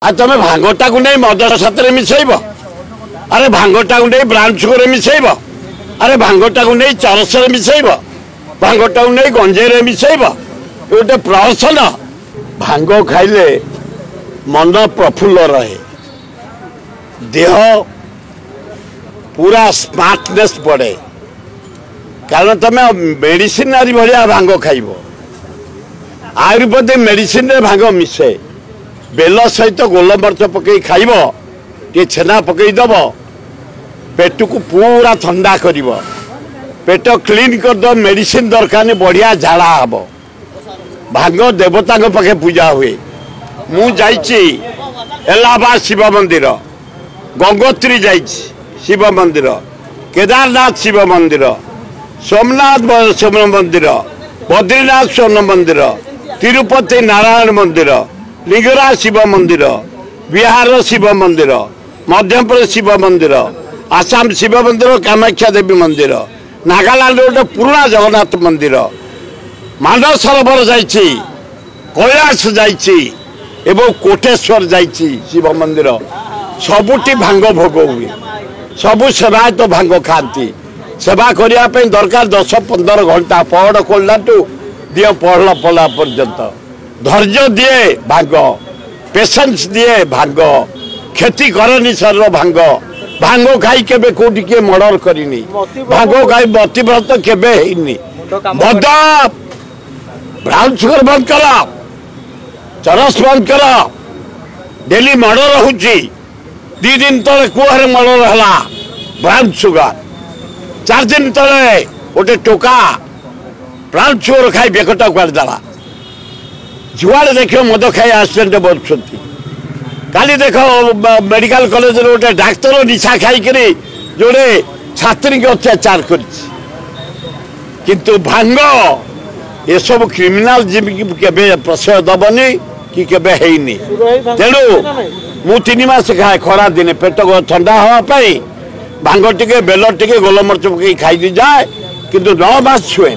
आ तुम भांगटा को नहीं मद साथ मिसेब अरे भांगटा को नहीं ब्राउन सुगर मिसेब अरे भांगटा को नहीं चरस मिसेब भांगटा को नहीं गंजेर मिसेब गोटे प्रहसन भांग खाइले मन प्रफुल्ल रहे देह पूरा स्मार्टनेस बढ़े कारण तुम मेडिसिनारी भाया भांग खाइब आयुर्वेदिक मेडिसिन रे भांग मिसे बेल सहित गोलमर्च पकई खाइब टे छेना पकई दब पेट को पूरा ठंडा कर पेट क्लीन कर दो मेडिसिन दरकार बढ़िया झाड़ा हम भांग देवता पाखे पूजा हुए मु जाइछि इलाहाबाद शिव मंदिर गंगोत्री जाइछि शिव मंदिर केदारनाथ शिव मंदिर सोमनाथ स्वर्ण मंदिर बद्रीनाथ स्वर्ण मंदिर तिरुपति नारायण मंदिर लिंगराज शिव मंदिर बिहार शिव मंदिर मध्य प्रदेश शिव मंदिर आसाम शिव मंदिर कामाख्या देवी मंदिर नागालैंड गोटे पुराना जगन्नाथ मंदिर मानव सरोवर जाइछि कैलाश जाइछि एवं कोटेश्वर जाइछि शिव मंदिर सबुटी भांग भोग हुए सबु सेवायत तो भांग खाती सेवा करने दरकार 10-15 घंटा पहड़ खोलना दिए पढ़ला पढ़ला पर्यंत धैर्य दिए भांग पेशेंस दिए भांग खेती करनी शरीर भांग भांग खाई केबे कोठी के मर्डर करनी भांग खाई मतिव्रत केबे हेनी मद ब्राउन सुगर बंद कर चरस बंद कर डेली मर्डर होची 2 दिन तले कुआरे मर्डर हला ब्राउन सुगर 4 दिन तले गोटे टोका ब्राउन सुगर खाई बेकटा करदेला जुआड़े देख मद खाई एक्सीडेंट बढ़ुंट काली देख मेडिकल कॉलेज गोटे डाक्तर निशा खाई जोड़े छात्री के अत्याचार किंतु भांग ये सब क्रिमिनाल जिम्मे प्रश्रय दबनी कि केबे हेनी तेणु मु 3 मास खाए खरा दिन पेट ठंडा हाँपाई भांग टिके बेल टिके गोलमर्च पकई खाई जाए किंतु 9 मास छुए।